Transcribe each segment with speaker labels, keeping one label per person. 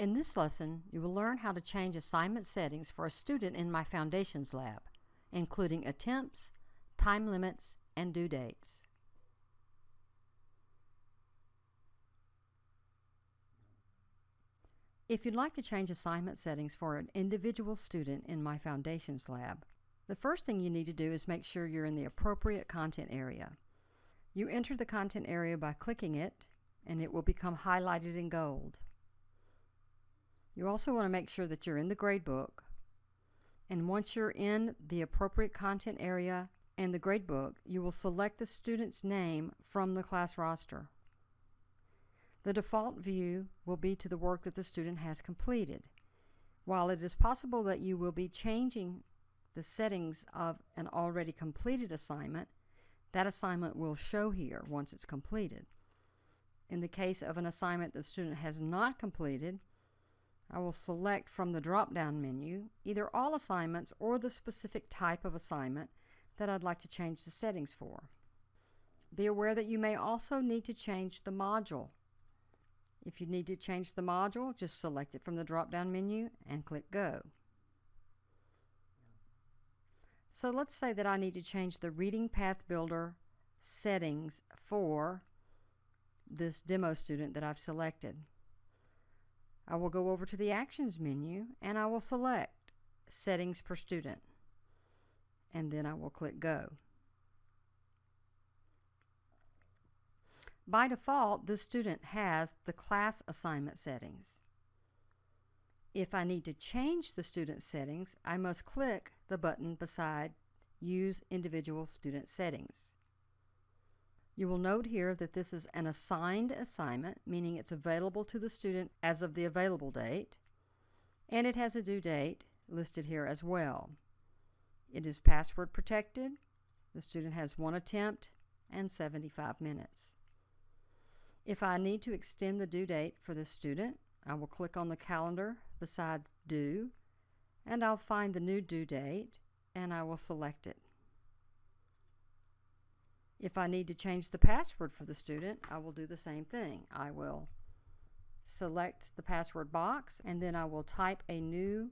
Speaker 1: In this lesson, you will learn how to change assignment settings for a student in MyFoundationsLab, including attempts, time limits, and due dates. If you'd like to change assignment settings for an individual student in MyFoundationsLab, the first thing you need to do is make sure you're in the appropriate content area. You enter the content area by clicking it, and it will become highlighted in gold. You also want to make sure that you're in the gradebook, and once you're in the appropriate content area and the gradebook, you will select the student's name from the class roster. The default view will be to the work that the student has completed. While it is possible that you will be changing the settings of an already completed assignment, that assignment will show here once it's completed. In the case of an assignment the student has not completed, I will select from the drop-down menu either all assignments or the specific type of assignment that I'd like to change the settings for. Be aware that you may also need to change the module. If you need to change the module, just select it from the drop-down menu and click Go. So let's say that I need to change the Reading Path Builder settings for this demo student that I've selected. I will go over to the Actions menu and I will select Settings per Student, and then I will click Go. By default, the student has the class assignment settings. If I need to change the student settings, I must click the button beside Use Individual Student Settings. You will note here that this is an assigned assignment, meaning it's available to the student as of the available date, and it has a due date listed here as well. It is password protected. The student has one attempt and 75 minutes. If I need to extend the due date for the student, I will click on the calendar beside Due, and I'll find the new due date, and I will select it. If I need to change the password for the student, I will do the same thing. I will select the password box, and then I will type a new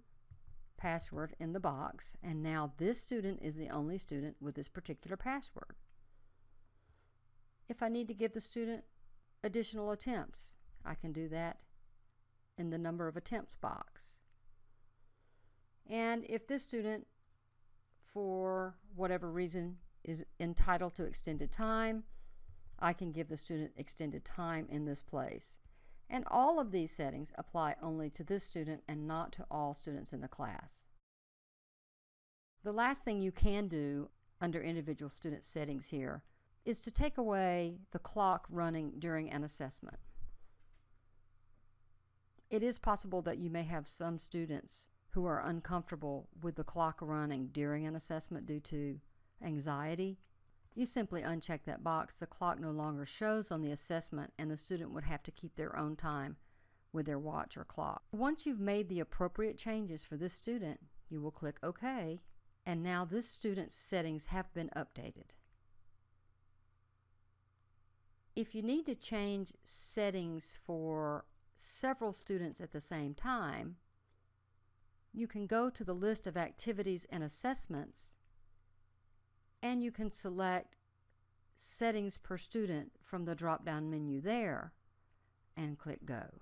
Speaker 1: password in the box, and now this student is the only student with this particular password. If I need to give the student additional attempts, I can do that in the number of attempts box. And if this student, for whatever reason, is entitled to extended time, I can give the student extended time in this place. And all of these settings apply only to this student and not to all students in the class. The last thing you can do under individual student settings here is to take away the clock running during an assessment. It is possible that you may have some students who are uncomfortable with the clock running during an assessment due to anxiety. You simply uncheck that box. The clock no longer shows on the assessment, and the student would have to keep their own time with their watch or clock. Once you've made the appropriate changes for this student, you will click OK, and now this student's settings have been updated. If you need to change settings for several students at the same time, you can go to the list of activities and assessments, and you can select Settings per Student from the drop-down menu there and click Go.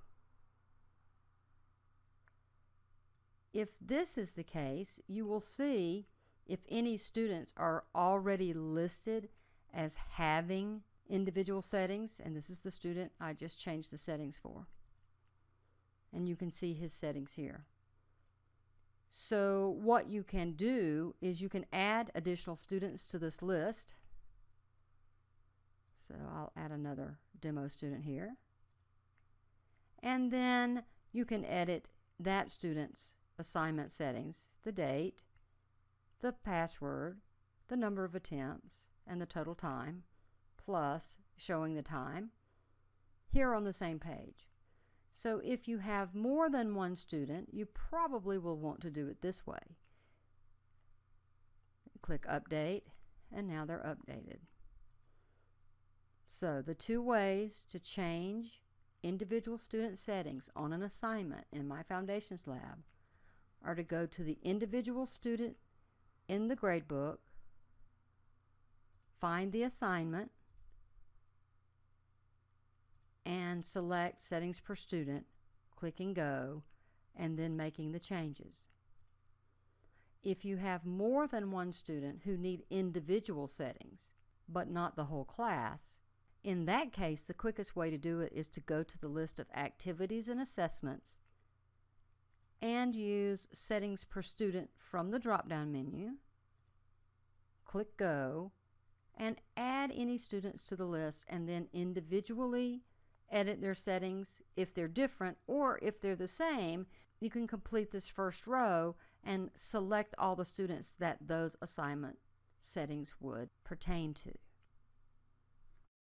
Speaker 1: If this is the case, you will see if any students are already listed as having individual settings, and this is the student I just changed the settings for. And you can see his settings here. So what you can do is you can add additional students to this list. So I'll add another demo student here. And then you can edit that student's assignment settings, the date, the password, the number of attempts, and the total time, plus showing the time, here on the same page. So if you have more than one student, you probably will want to do it this way. Click Update, and now they're updated. So the two ways to change individual student settings on an assignment in MyFoundationsLab are to go to the individual student in the gradebook, find the assignment, and select Settings per Student, clicking Go, and then making the changes. If you have more than one student who need individual settings, but not the whole class, in that case, the quickest way to do it is to go to the list of activities and assessments and use Settings per Student from the drop-down menu, click Go, and add any students to the list, and then individually edit their settings. If they're different or if they're the same, you can complete this first row and select all the students that those assignment settings would pertain to.